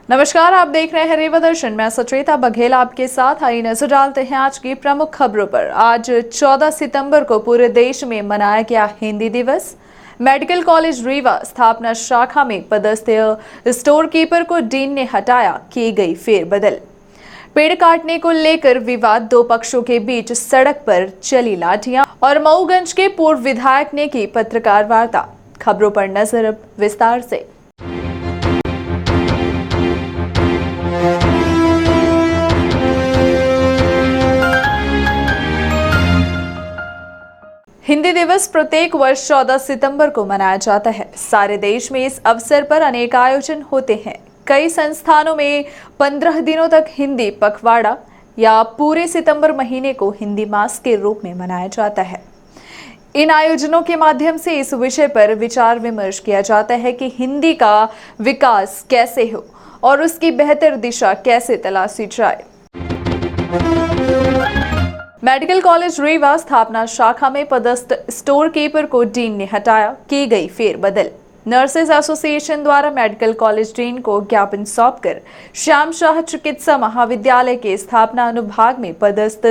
नमस्कार, आप देख रहे हैं रेवा दर्शन। मैं सचेता बघेल आपके साथ। आइए नजर डालते हैं आज की प्रमुख खबरों पर। आज 14 सितंबर को पूरे देश में मनाया गया हिंदी दिवस। मेडिकल कॉलेज रीवा स्थापना शाखा में पदस्थ स्टोर कीपर को डीन ने हटाया, की गई फेरबदल। पेड़ काटने को लेकर विवाद, दो पक्षों के बीच सड़क पर चली लाठियां और मऊगंज के पूर्व विधायक ने की पत्रकार वार्ता। खबरों पर नजर अब विस्तार से। हिंदी दिवस प्रत्येक वर्ष 14 सितंबर को मनाया जाता है। सारे देश में इस अवसर पर अनेक आयोजन होते हैं। कई संस्थानों में 15 दिनों तक हिंदी पखवाड़ा या पूरे सितंबर महीने को हिंदी मास के रूप में मनाया जाता है। इन आयोजनों के माध्यम से इस विषय पर विचार विमर्श किया जाता है कि हिंदी का विकास कैसे हो और उसकी बेहतर दिशा कैसे तलाशी जाए। मेडिकल कॉलेज रीवा स्थापना शाखा में पदस्थ स्टोर कीपर को डीन ने हटाया, की गई फेरबदल। नर्सेज एसोसिएशन द्वारा मेडिकल कॉलेज डीन को ज्ञापन सौंपकर श्याम शाह चिकित्सा महाविद्यालय के स्थापना अनुभाग में पदस्थ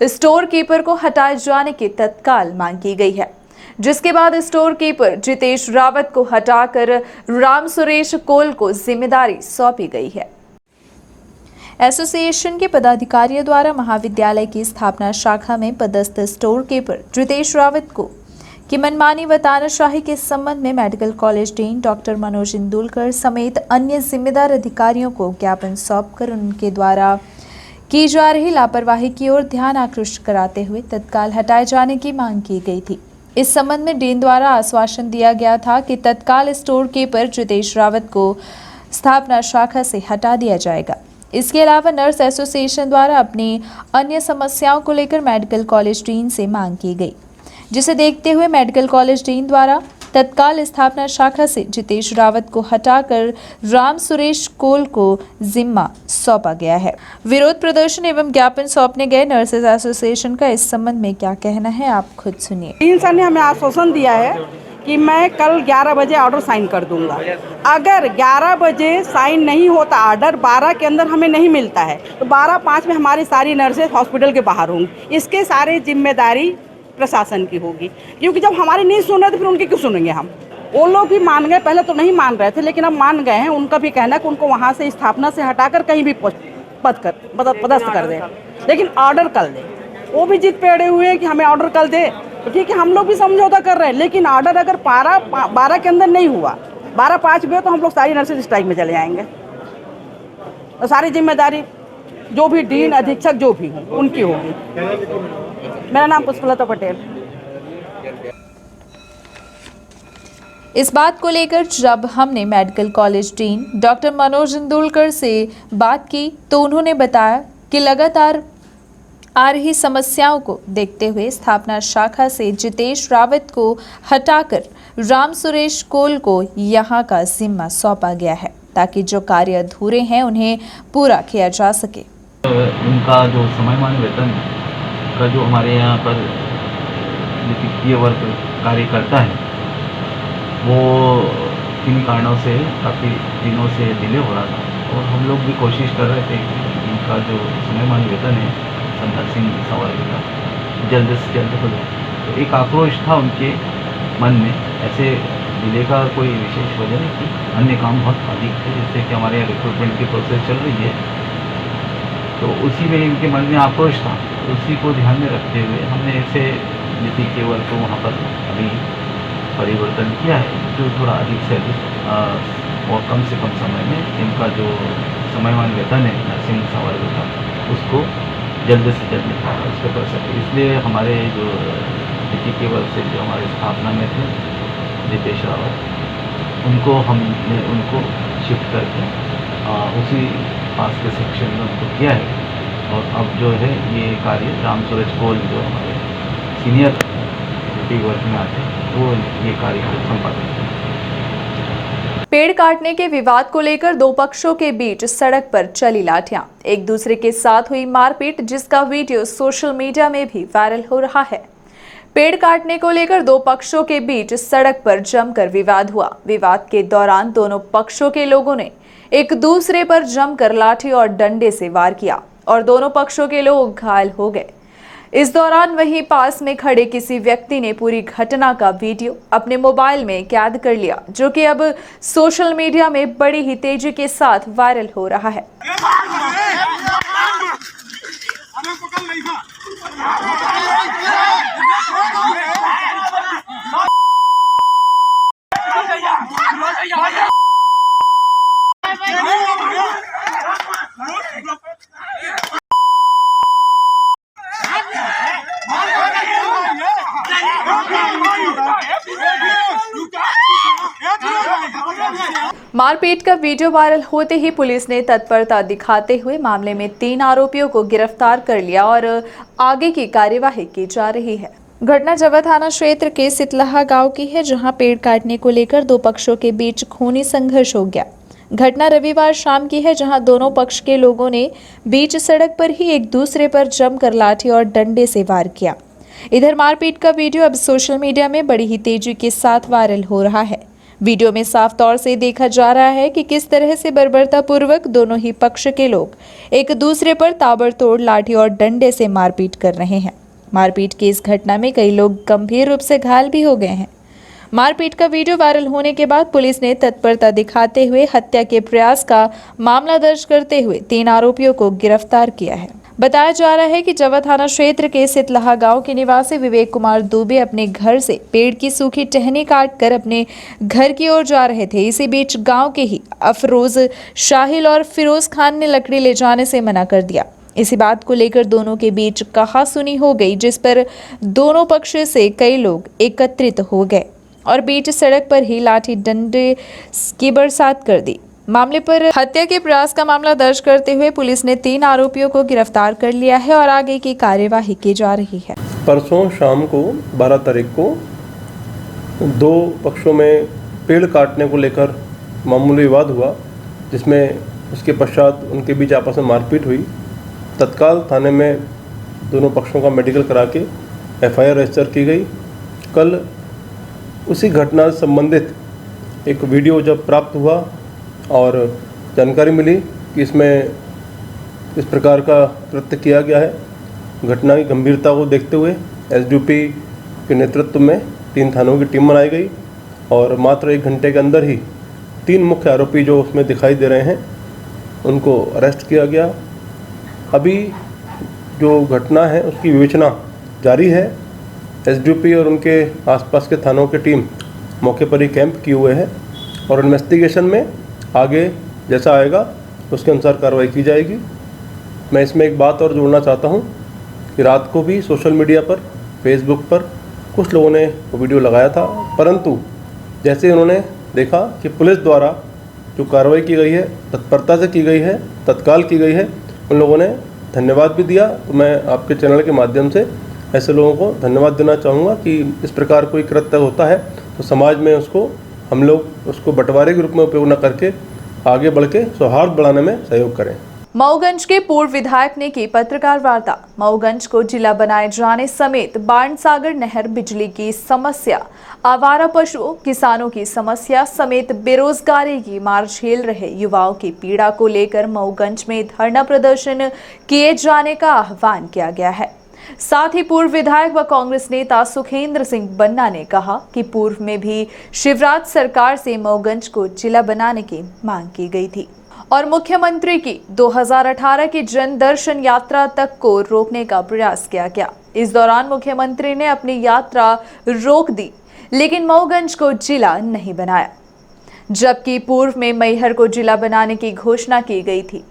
स्टोर कीपर को हटाए जाने की तत्काल मांग की गई है, जिसके बाद स्टोर कीपर जितेश रावत को हटाकर राम सुरेश कोल को जिम्मेदारी सौंपी गई है। एसोसिएशन के पदाधिकारियों द्वारा महाविद्यालय की स्थापना शाखा में पदस्थ स्टोर कीपर जितेश रावत को की मनमानी व तानाशाही के संबंध में medical college dean doctor Manoj Indulkar समेत अन्य जिम्मेदार अधिकारियों को ज्ञापन सौंपकर उनके द्वारा की जा रही लापरवाही की ओर ध्यान आकृष्ट कराते हुए तत्काल हटाए जाने की मांग की गई थी। इस संबंध में डीन द्वारा आश्वासन दिया गया था कि तत्काल स्टोर कीपर जितेश रावत को स्थापना शाखा से हटा दिया जाएगा। इसके अलावा नर्स एसोसिएशन द्वारा अपनी अन्य समस्याओं को लेकर मेडिकल कॉलेज डीन से मांग की गई, जिसे देखते हुए मेडिकल कॉलेज डीन द्वारा तत्काल स्थापना शाखा से जितेश रावत को हटाकर राम सुरेश कोल को जिम्मा सौंपा गया है। विरोध प्रदर्शन एवं ज्ञापन सौंपने गए नर्सेज एसोसिएशन का इस संबंध में क्या कहना है, आप खुद सुनिए। डीन सर ने हमें आश्वासन दिया है कि मैं कल 11 बजे ऑर्डर साइन कर दूंगा। अगर 11 बजे साइन नहीं होता, ऑर्डर 12 के अंदर हमें नहीं मिलता है, तो 12:05 में हमारी सारी नर्सेज हॉस्पिटल के बाहर होंगी। इसके सारे जिम्मेदारी प्रशासन की होगी, क्योंकि जब हमारी नहीं सुन रहे तो फिर उनकी क्यों सुनेंगे हम। वो लोग भी मान गए, पहले तो नहीं मान रहे थे लेकिन अब मान गए हैं। उनका भी कहना है कि उनको वहाँ से स्थापना से हटाकर कहीं भी पदस्थ कर दे, लेकिन ऑर्डर कल दे। वो भी जिद पे अड़े हुए हैं कि हमें ऑर्डर कल दे। तो ठीक है, हम लोग भी समझौता कर रहे हैं, लेकिन ऑर्डर अगर 12 के अंदर नहीं हुआ, 12:05 हुए, तो हम लोग सारी नर्सेज स्ट्राइक में चले जाएंगे। तो सारी जिम्मेदारी जो भी डीन अधीक्षक जो भी हो उनकी होगी। मेरा नाम पुष्पलता पटेल। इस बात को लेकर जब हमने medical college dean doctor Manoj Indulkar से बात की तो उन्होंने बताया कि लगातार आ रही समस्याओं को देखते हुए स्थापना शाखा से जितेश रावत को हटाकर राम सुरेश कोल को यहां का जिम्मा सौंपा गया है, ताकि जो कार्य अधूरे हैं उन्हें पूरा किया जा सके। उनका जो समयमान वेतन का जो हमारे यहाँ पर वित्तीय वर्ग कार्य करता है, वो किन कारणों से काफ़ी दिनों से डिले हो रहा था और हम लोग भी कोशिश कर रहे थे कि इनका जो समयमान वेतन है संदर सिंह सवारी का जल्द से जल्द हो जाए। तो एक आक्रोश था उनके मन में। ऐसे डिले का कोई विशेष वजह नहीं थी, अन्य काम बहुत अधिक थे, जैसे कि हमारे यहाँ रिक्रूटमेंट की प्रोसेस चल रही है, तो उसी में इनके मन में आक्रोश था। उसी को ध्यान में रखते हुए हमने ऐसे नीति के वर्ग को वहाँ पर अभी परिवर्तन किया है, जो थोड़ा अधिक से अधिक और कम से कम समय में इनका जो समयमान वेतन है नर्सिंग सवारी का, उसको जल्द से जल्द उसको कर सके। इसलिए हमारे जो नीति के वर्ग से जो हमारे स्थापना में थे जितेश रावत, उनको हमने उनको शिफ्ट करके उसी पास के सेक्शन में उनको किया है। और अब जो है ये कार्य राम सूरज कोल जो हमारे सीनियर नीति वर्ग में आते हैं, वो ये कार्य संपादित करते हैं। पेड़ काटने के विवाद को लेकर दो पक्षों के बीच सड़क पर चली लाठियां, एक दूसरे के साथ हुई मारपीट, जिसका वीडियो सोशल मीडिया में भी वायरल हो रहा है। पेड़ काटने को लेकर दो पक्षों के बीच सड़क पर जमकर विवाद हुआ। विवाद के दौरान दोनों पक्षों के लोगों ने एक दूसरे पर जमकर लाठी और डंडे से वार किया और दोनों पक्षों के लोग घायल हो गए। इस दौरान वहीं पास में खड़े किसी व्यक्ति ने पूरी घटना का वीडियो अपने मोबाइल में कैद कर लिया, जो कि अब सोशल मीडिया में बड़ी ही तेजी के साथ वायरल हो रहा है। मारपीट का वीडियो वायरल होते ही पुलिस ने तत्परता दिखाते हुए मामले में 3 आरोपियों को गिरफ्तार कर लिया और आगे की कार्यवाही की जा रही है। घटना जवा थाना क्षेत्र के सितलाहा गांव की है, जहां पेड़ काटने को लेकर दो पक्षों के बीच खूनी संघर्ष हो गया। घटना रविवार शाम की है, जहां दोनों पक्ष के लोगों ने बीच सड़क पर ही एक दूसरे पर जमकर लाठी और डंडे से वार किया। इधर मारपीट का वीडियो अब सोशल मीडिया में बड़ी ही तेजी के साथ वायरल हो रहा है। वीडियो में साफ तौर से देखा जा रहा है कि किस तरह से बर्बरतापूर्वक दोनों ही पक्ष के लोग एक दूसरे पर ताबड़तोड़ लाठी और डंडे से मारपीट कर रहे हैं। मारपीट की इस घटना में कई लोग गंभीर रूप से घायल भी हो गए हैं। मारपीट का वीडियो वायरल होने के बाद पुलिस ने तत्परता दिखाते हुए हत्या के प्रयास का मामला दर्ज करते हुए 3 आरोपियों को गिरफ्तार किया है। बताया जा रहा है कि जवा थाना क्षेत्र के सितलाहा गांव के निवासी विवेक कुमार दुबे अपने घर से पेड़ की सूखी टहनी काटकर अपने घर की ओर जा रहे थे। इसी बीच गांव के ही अफरोज शाहिल और फिरोज खान ने लकड़ी ले जाने से मना कर दिया। इसी बात को लेकर दोनों के बीच कहासुनी हो गई, जिस पर दोनों पक्ष से कई लोग एकत्रित हो गए और बीच सड़क पर ही लाठी डंडे की बरसात कर दी। मामले पर हत्या के प्रयास का मामला दर्ज करते हुए पुलिस ने 3 आरोपियों को गिरफ्तार कर लिया है और आगे की कार्यवाही की जा रही है। परसों शाम को 12 तारीख को दो पक्षों में पेड़ काटने को लेकर मामूली विवाद हुआ, जिसमें उसके पश्चात उनके बीच आपस में मारपीट हुई। तत्काल थाने में दोनों पक्षों का मेडिकल करा के FIR रजिस्टर की गई। कल उसी घटना से संबंधित एक वीडियो जब प्राप्त हुआ और जानकारी मिली कि इसमें इस प्रकार का कृत्य किया गया है, घटना की गंभीरता को देखते हुए SDPO के नेतृत्व में 3 थानों की टीम बनाई गई और मात्र 1 घंटे के अंदर ही 3 मुख्य आरोपी जो उसमें दिखाई दे रहे हैं उनको अरेस्ट किया गया। अभी जो घटना है उसकी विवेचना जारी है। SDPO और उनके आसपास के थानों की टीम मौके पर ही कैंप किए हुए है और इन्वेस्टिगेशन में आगे जैसा आएगा उसके अनुसार कार्रवाई की जाएगी। मैं इसमें एक बात और जोड़ना चाहता हूं कि रात को भी सोशल मीडिया पर, फेसबुक पर कुछ लोगों ने वीडियो लगाया था, परंतु जैसे उन्होंने देखा कि पुलिस द्वारा जो कार्रवाई की गई है तत्परता से की गई है, तत्काल की गई है, उन लोगों ने धन्यवाद भी दिया। तो मैं आपके चैनल के माध्यम से ऐसे लोगों को धन्यवाद देना चाहूँगा कि इस प्रकार कोई कृत्य होता है तो समाज में उसको हम लोग उसको बंटवारे के रूप में उपयोग न करके आगे बढ़ के सौहार्द बढ़ाने में सहयोग करें। मऊगंज के पूर्व विधायक ने की पत्रकार वार्ता। मऊगंज को जिला बनाए जाने समेत बाणसागर नहर, बिजली की समस्या, आवारा पशुओं, किसानों की समस्या समेत बेरोजगारी की मार झेल रहे युवाओं की पीड़ा को लेकर मऊगंज में धरना प्रदर्शन किए जाने का आह्वान किया गया है। साथ ही पूर्व विधायक व कांग्रेस नेता सुखेंद्र सिंह बन्ना ने कहा कि पूर्व में भी शिवराज सरकार से मऊगंज को जिला बनाने की मांग की गई थी और मुख्यमंत्री की 2018 की जन दर्शन यात्रा तक को रोकने का प्रयास किया गया। इस दौरान मुख्यमंत्री ने अपनी यात्रा रोक दी, लेकिन मऊगंज को जिला नहीं बनाया, जबकि पूर्व में मैहर को जिला बनाने की घोषणा की गई थी।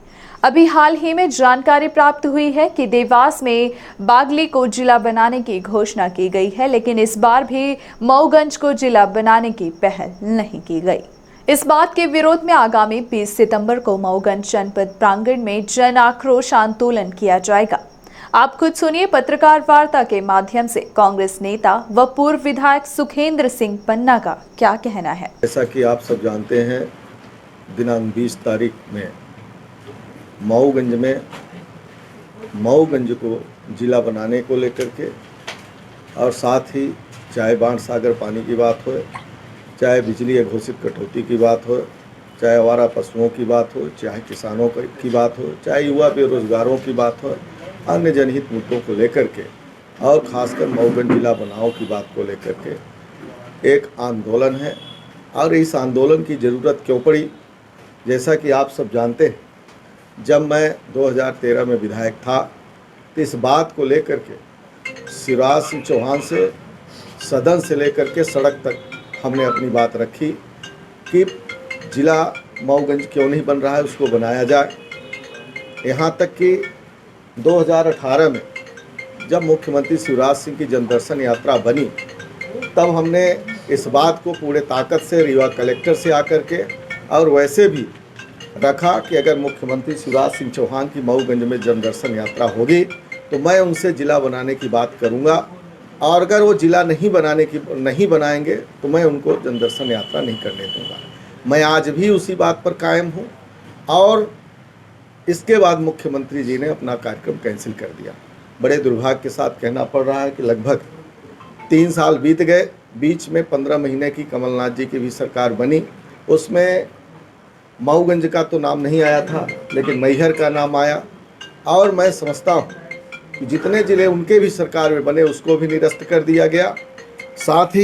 अभी हाल ही में जानकारी प्राप्त हुई है कि देवास में बागली को जिला बनाने की घोषणा की गई है, लेकिन इस बार भी मऊगंज को जिला बनाने की पहल नहीं की गई। इस बात के विरोध में आगामी 20 सितंबर को मऊगंज जनपद प्रांगण में जन आक्रोश आंदोलन किया जाएगा। आप खुद सुनिए पत्रकार वार्ता के माध्यम से कांग्रेस नेता व पूर्व विधायक सुखेंद्र सिंह बन्ना का क्या कहना है। जैसा कि आप सब जानते हैं, दिनांक 20 तारीख में मऊगंज में मऊगंज को जिला बनाने को लेकर के और साथ ही चाहे बाणसागर पानी की बात हो, चाहे बिजली घोषित कटौती की बात हो, चाहे आवारा पशुओं की बात हो, चाहे किसानों की बात हो, चाहे युवा बेरोजगारों की बात हो, अन्य जनहित मुद्दों को लेकर के और ख़ासकर मऊगंज जिला बनाओ की बात को लेकर के एक आंदोलन है। और इस आंदोलन की ज़रूरत क्यों पड़ी, जैसा कि आप सब जानते हैं, जब मैं 2013 में विधायक था तो इस बात को लेकर के शिवराज सिंह चौहान से सदन से लेकर के सड़क तक हमने अपनी बात रखी कि जिला मऊगंज क्यों नहीं बन रहा है, उसको बनाया जाए। यहाँ तक कि 2018 में जब मुख्यमंत्री शिवराज सिंह की जनदर्शन यात्रा बनी, तब हमने इस बात को पूरे ताकत से रीवा कलेक्टर से आकर के और वैसे भी रखा कि अगर मुख्यमंत्री शिवराज सिंह चौहान की मऊगंज में जनदर्शन यात्रा होगी तो मैं उनसे ज़िला बनाने की बात करूंगा, और अगर वो ज़िला नहीं बनाएंगे तो मैं उनको जनदर्शन यात्रा नहीं करने दूंगा। मैं आज भी उसी बात पर कायम हूँ। और इसके बाद मुख्यमंत्री जी ने अपना कार्यक्रम कैंसिल कर दिया। बड़े दुर्भाग्य के साथ कहना पड़ रहा है कि लगभग 3 साल बीत गए। बीच में 15 महीने की कमलनाथ जी की भी सरकार बनी, उसमें मऊगंज का तो नाम नहीं आया था, लेकिन मैहर का नाम आया। और मैं समझता हूँ कि जितने ज़िले उनके भी सरकार में बने उसको भी निरस्त कर दिया गया। साथ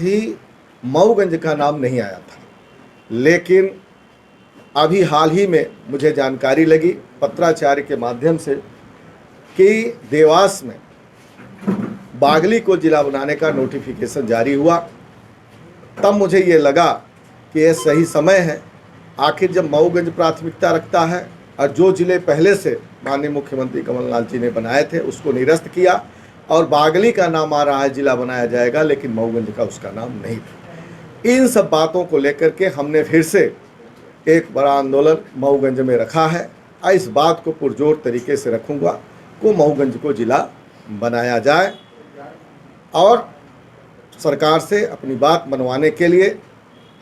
ही मऊगंज का नाम नहीं आया था। लेकिन अभी हाल ही में मुझे जानकारी लगी पत्राचार के माध्यम से कि देवास में बागली को जिला बनाने का नोटिफिकेशन जारी हुआ। तब मुझे ये लगा कि ये सही समय है। आखिर जब मऊगंज प्राथमिकता रखता है और जो ज़िले पहले से माननीय मुख्यमंत्री कमलनाथ जी ने बनाए थे उसको निरस्त किया, और बागली का नाम आ रहा है ज़िला बनाया जाएगा, लेकिन मऊगंज का उसका नाम नहीं था। इन सब बातों को लेकर के हमने फिर से एक बड़ा आंदोलन मऊगंज में रखा है। और इस बात को पुरजोर तरीके से रखूँगा को मऊगंज को ज़िला बनाया जाए, और सरकार से अपनी बात मनवाने के लिए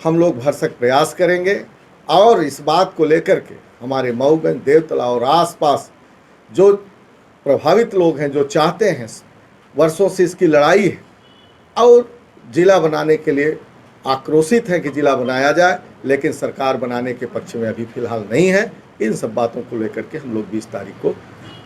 हम लोग भरसक प्रयास करेंगे। और इस बात को लेकर के हमारे मऊगंज, देवतला और आसपास जो प्रभावित लोग हैं, जो चाहते हैं, वर्षों से इसकी लड़ाई है और ज़िला बनाने के लिए आक्रोशित है कि ज़िला बनाया जाए, लेकिन सरकार बनाने के पक्ष में अभी फ़िलहाल नहीं है। इन सब बातों को लेकर के हम लोग 20 तारीख को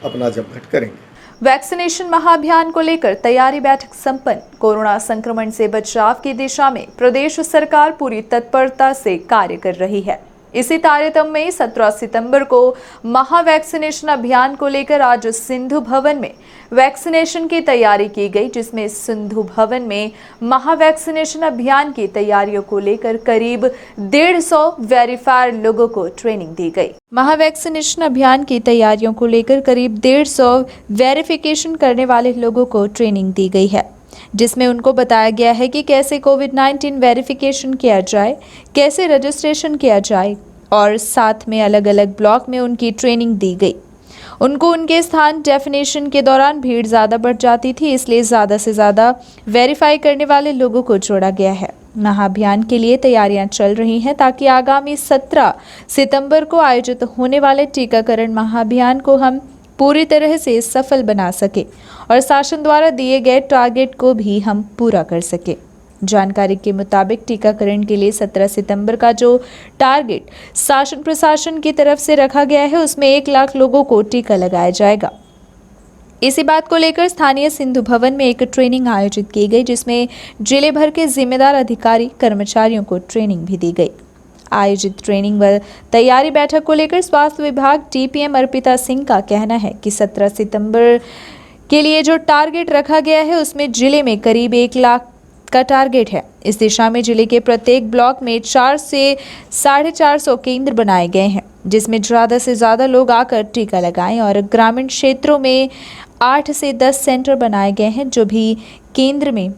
अपना जमघट करेंगे। वैक्सीनेशन महाअभियान को लेकर तैयारी बैठक संपन्न। कोरोना संक्रमण से बचाव की दिशा में प्रदेश सरकार पूरी तत्परता से कार्य कर रही है। इसी तारतम्य में 17 सितंबर को महावैक्सीनेशन अभियान को लेकर आज सिंधु भवन में वैक्सीनेशन की तैयारी की गई, जिसमें सिंधु भवन में महावैक्सीनेशन अभियान की तैयारियों को लेकर करीब 150 वेरीफायर लोगों को ट्रेनिंग दी गई। महावैक्सीनेशन अभियान की तैयारियों को लेकर करीब 150 वेरिफिकेशन करने वाले लोगों को ट्रेनिंग दी गई है, जिसमें उनको बताया गया है कि कैसे कोविड-19 वेरिफिकेशन किया जाए, कैसे रजिस्ट्रेशन किया जाए, और साथ में अलग अलग ब्लॉक में उनकी ट्रेनिंग दी गई। उनको उनके स्थान डेफिनेशन के दौरान भीड़ ज़्यादा बढ़ जाती थी, इसलिए ज़्यादा से ज़्यादा वेरीफाई करने वाले लोगों को जोड़ा गया है। महाअभियान के लिए तैयारियां चल रही हैं ताकि आगामी 17 सितंबर को आयोजित होने वाले टीकाकरण महाअभियान को हम पूरी तरह से सफल बना सके और शासन द्वारा दिए गए टारगेट को भी हम पूरा कर सके। जानकारी के मुताबिक टीकाकरण के लिए 17 सितंबर का जो टारगेट शासन प्रशासन की तरफ से रखा गया है, उसमें 1 लाख लोगों को टीका लगाया जाएगा। इसी बात को लेकर स्थानीय सिंधु भवन में एक ट्रेनिंग आयोजित की गई, जिसमें जिले भर के जिम्मेदार अधिकारी कर्मचारियों को ट्रेनिंग भी दी गई। आयोजित ट्रेनिंग व तैयारी बैठक को लेकर स्वास्थ्य विभाग टीपीएम अर्पिता सिंह का कहना है कि 17 सितंबर के लिए जो टारगेट रखा गया है उसमें जिले में करीब 1 लाख का टारगेट है। इस दिशा में जिले के प्रत्येक ब्लॉक में 4 से 450 केंद्र बनाए गए हैं, जिसमें ज़्यादा से ज़्यादा लोग आकर टीका लगाएं, और ग्रामीण क्षेत्रों में 8 से 10 सेंटर बनाए गए हैं, जो भी केंद्र में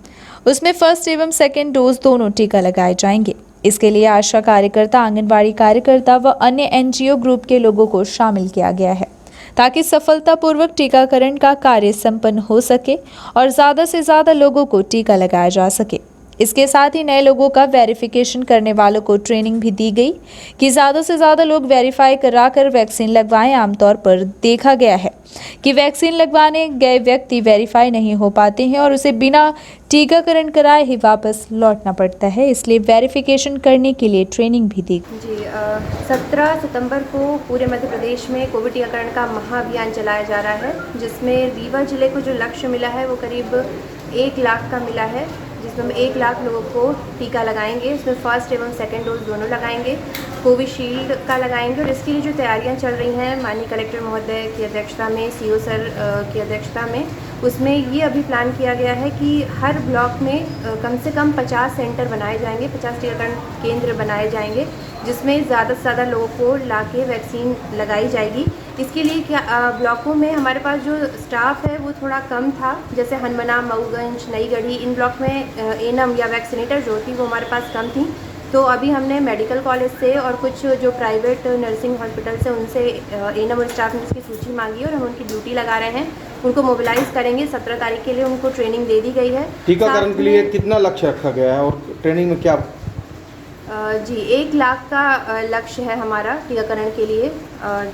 उसमें फर्स्ट एवं सेकेंड डोज दोनों टीका लगाए जाएंगे। इसके लिए आशा कार्यकर्ता, आंगनबाड़ी कार्यकर्ता व अन्य एनजीओ ग्रुप के लोगों को शामिल किया गया है, ताकि सफलतापूर्वक टीकाकरण का कार्य संपन्न हो सके और ज़्यादा से ज़्यादा लोगों को टीका लगाया जा सके। इसके साथ ही नए लोगों का वेरिफिकेशन करने वालों को ट्रेनिंग भी दी गई कि ज़्यादा से ज़्यादा लोग वेरीफाई कराकर वैक्सीन लगवाएं। आमतौर पर देखा गया है कि वैक्सीन लगवाने गए व्यक्ति वेरीफाई नहीं हो पाते हैं और उसे बिना टीकाकरण कराए ही वापस लौटना पड़ता है, इसलिए वेरिफिकेशन करने के लिए ट्रेनिंग भी दी गई। जी 17 सितंबर को पूरे मध्य प्रदेश में कोविड टीकाकरण का महाअभियान चलाया जा रहा है, जिसमें रीवा जिले को जो लक्ष्य मिला है वो करीब 1 लाख का मिला है, जिसमें हम 1 लाख लोगों को टीका लगाएंगे। इसमें फर्स्ट एवं सेकेंड डोज दोनों लगाएंगे, कोविशील्ड का लगाएंगे। और इसके लिए जो तैयारियां चल रही हैं माननीय कलेक्टर महोदय की अध्यक्षता में, सीओ सर की अध्यक्षता में, उसमें ये अभी प्लान किया गया है कि हर ब्लॉक में कम से कम 50 सेंटर बनाए जाएंगे, 50 टीकाकरण केंद्र बनाए जाएंगे, जिसमें ज़्यादा से ज़्यादा लोगों को लाके वैक्सीन लगाई जाएगी। इसके लिए क्या ब्लॉकों में हमारे पास जो स्टाफ है वो थोड़ा कम था, जैसे हनुमना, मऊगंज, नई गढ़ी, इन ब्लॉक में एनएम या वैक्सीनेटर जो थी वो हमारे पास कम थी। तो अभी हमने मेडिकल कॉलेज से और कुछ जो प्राइवेट नर्सिंग हॉस्पिटल से उनसे एनएम और स्टाफ ने उसकी सूची मांगी और हम उनकी ड्यूटी लगा रहे हैं, उनको मोबिलाइज करेंगे। 17 तारीख के लिए उनको ट्रेनिंग दे दी गई है। टीकाकरण के लिए कितना लक्ष्य रखा गया है और ट्रेनिंग में क्या? जी 1 लाख का लक्ष्य है हमारा टीकाकरण के लिए,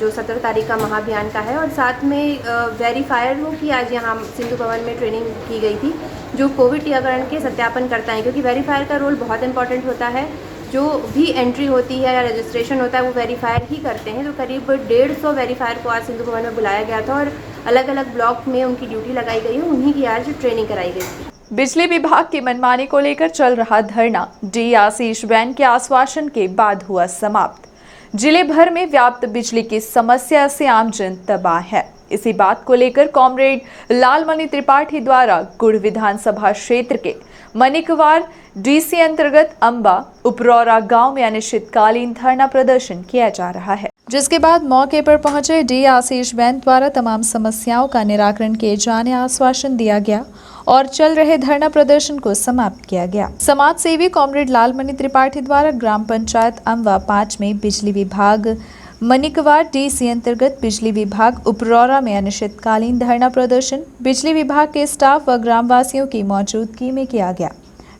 जो 17 तारीख का महाअभियान का है। और साथ में वेरीफायरों की आज यहाँ सिंधु भवन में ट्रेनिंग की गई थी, जो कोविड टीकाकरण के सत्यापन करता है, क्योंकि वेरीफायर का रोल बहुत इंपॉर्टेंट होता है। जो भी एंट्री होती है या रजिस्ट्रेशन होता है वो वेरीफायर ही करते हैं। तो करीब 150 वेरीफायर को आज सिंधु भवन में बुलाया गया था और अलग अलग ब्लॉक में उनकी ड्यूटी लगाई गई है, उन्हीं की आज ट्रेनिंग कराई गई थी। बिजली विभाग की मनमानी को लेकर चल रहा धरना डी आशीष बैन के आश्वासन के बाद हुआ समाप्त। जिले भर में व्याप्त बिजली की समस्या से आमजन तबाह है। इसी बात को लेकर कॉमरेड लालमणि त्रिपाठी द्वारा गुड़ विधानसभा क्षेत्र के मनिकवार डीसी अंतर्गत अंबा उपरौरा गांव में अनिश्चितकालीन धरना प्रदर्शन किया जा रहा है, जिसके बाद मौके पर पहुंचे डी आशीष बैन द्वारा तमाम समस्याओं का निराकरण किए जाने आश्वासन दिया गया और चल रहे धरना प्रदर्शन को समाप्त किया गया। समाज सेवी कॉमरेड लालमणि त्रिपाठी द्वारा ग्राम पंचायत अंबा 5 में बिजली विभाग मनिकवार डीसी अंतर्गत बिजली विभाग उपरौरा में अनिश्चितकालीन धरना प्रदर्शन बिजली विभाग के स्टाफ व ग्रामवासियों की मौजूदगी में किया गया,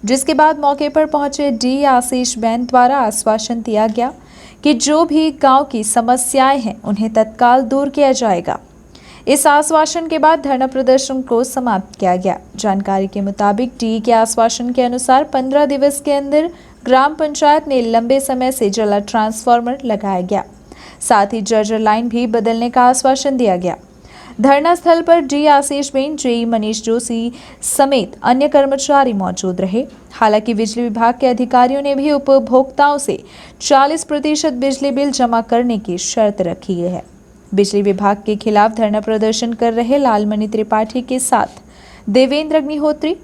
जिसके बाद मौके पर पहुंचे डी आशीष बैन द्वारा आश्वासन दिया गया कि जो भी गांव की समस्याएं हैं उन्हें तत्काल दूर किया जाएगा। इस आश्वासन के बाद धरना प्रदर्शन को समाप्त किया गया। जानकारी के मुताबिक डी के आश्वासन के अनुसार 15 दिवस के अंदर ग्राम पंचायत ने लंबे समय से जला ट्रांसफार्मर लगाया गया, साथ ही जर्जर लाइन भी बदलने का आश्वासन दिया गया। धरना स्थल पर डी आशीष बैन, जेई मनीष जोशी समेत अन्य कर्मचारी मौजूद रहे। हालांकि बिजली विभाग के अधिकारियों ने भी उपभोक्ताओं से 40% बिजली बिल जमा करने की शर्त रखी है। बिजली विभाग के खिलाफ धरना प्रदर्शन कर रहे लालमणि त्रिपाठी के साथ देवेंद्र अग्निहोत्री,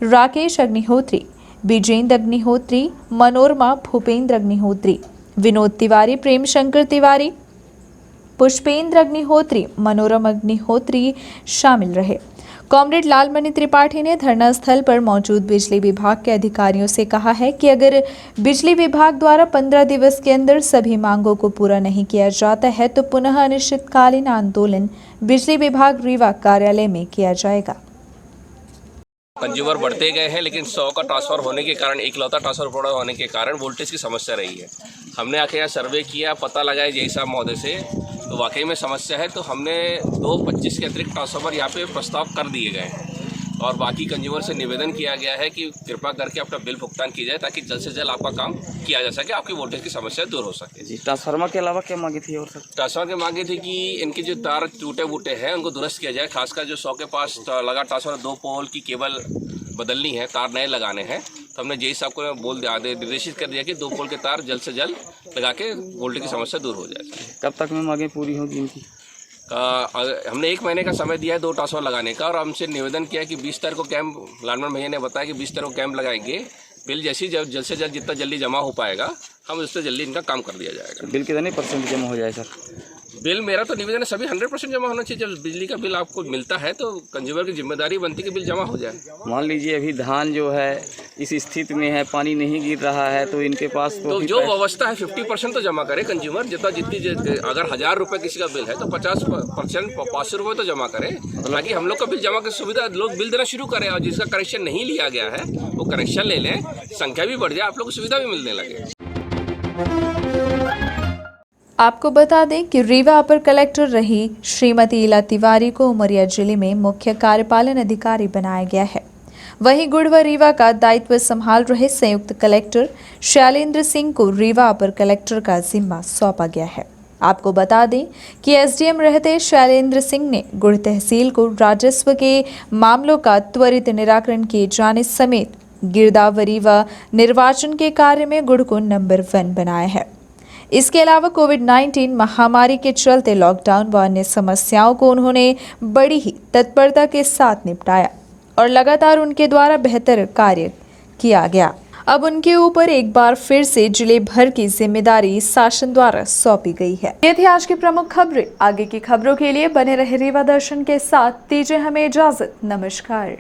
राकेश अग्निहोत्री, विजेंद्र अग्निहोत्री, मनोरमा भूपेंद्र अग्निहोत्री, विनोद तिवारी, प्रेम शंकर तिवारी, पुष्पेंद्र अग्निहोत्री, मनोरम अग्निहोत्री शामिल रहे। कॉमरेड लालमणि त्रिपाठी ने धरना स्थल पर मौजूद बिजली विभाग के अधिकारियों से कहा है कि अगर बिजली विभाग द्वारा 15 दिवस के अंदर सभी मांगों को पूरा नहीं किया जाता है तो पुनः अनिश्चितकालीन आंदोलन बिजली विभाग रीवा कार्यालय में किया जाएगा। कंज्यूमर बढ़ते गए हैं, लेकिन 100 का ट्रांसफर होने के कारण, इकलौता ट्रांसफर होने के कारण वोल्टेज की समस्या रही है। हमने आके यहाँ सर्वे किया, पता लगाया जेई साहब महोदय से, तो वाकई में समस्या है। तो हमने 225 के अतिरिक्त ट्रांसफार्मर यहाँ पे प्रस्ताव कर दिए गए हैं और बाकी कंज्यूमर से निवेदन किया गया है कि कृपा करके अपना बिल भुगतान की जाए ताकि जल्द से जल्द आपका काम किया जा सके, आपकी वोल्टेज की समस्या दूर हो सके। जी, ट्रांसफार्मर के अलावा क्या मांगी थी? और सर ट्रांसफार्मर की मांगी थी कि इनके जो तार टूटे फूटे हैं उनको दुरुस्त किया जाए, खासकर जो 100 के पास लगा ट्रांसफार्मर 2 पोल की केबल बदलनी है, तार नए लगाने हैं। तो हमने जेई साहब को बोल दिया, निर्देशित कर दिया कि 2 पोल के तार जल्द से जल्द लगा के वोल्टेज की समस्या दूर हो जाए। कब तक में मांगे पूरी होगी इनकी? हमने 1 महीने का समय दिया है 2 ट्रांसफार्मर लगाने का और हमसे निवेदन किया कि 20 तारीख को कैंप, लालमन भैया ने बताया कि 20 तारीख को कैंप लगाएंगे। बिल जैसी जल्द से जल्द जितना जल्दी जमा हो पाएगा हम उससे जल्दी इनका काम कर दिया जाएगा। बिल कितने % जमा हो जाए सर? बिल मेरा तो निवेदन है सभी 100% जमा होना चाहिए। जब बिजली का बिल आपको मिलता है तो कंज्यूमर की जिम्मेदारी बनती है कि बिल जमा हो जाए। मान लीजिए अभी धान जो है इस स्थिति में है, पानी नहीं गिर रहा है, तो इनके पास तो जो व्यवस्था है 50% तो जमा करे कंज्यूमर। जितनी अगर 1000 रुपये किसी का बिल है तो 50% 500 रुपये तो जमा करे, ताकि हम लोग का बिल जमा की सुविधा, लोग बिल देना शुरू करें और जिसका कनेक्शन नहीं लिया गया है वो कनेक्शन ले लें, संख्या भी बढ़ जाए, आप लोग को सुविधा भी मिलने लगे। आपको बता दें कि रीवा अपर कलेक्टर रही श्रीमती इला तिवारी को उमरिया जिले में मुख्य कार्यपालन अधिकारी बनाया गया है। वहीं गुड़ व रीवा का दायित्व संभाल रहे संयुक्त कलेक्टर शैलेंद्र सिंह को रीवा अपर कलेक्टर का जिम्मा सौंपा गया है। आपको बता दें कि एसडीएम रहते शैलेंद्र सिंह ने गुड़ तहसील को राजस्व के मामलों का त्वरित निराकरण किए जाने समेत गिरदावरी व निर्वाचन के कार्य में गुड़ को नंबर 1 बनाया है। इसके अलावा कोविड-19 महामारी के चलते लॉकडाउन व अन्य समस्याओं को उन्होंने बड़ी ही तत्परता के साथ निपटाया और लगातार उनके द्वारा बेहतर कार्य किया गया। अब उनके ऊपर एक बार फिर से जिले भर की जिम्मेदारी शासन द्वारा सौंपी गई है। ये थी आज की प्रमुख खबरें। आगे की खबरों के लिए बने रहे रीवा दर्शन के साथ। दीजिए हमें इजाजत। नमस्कार।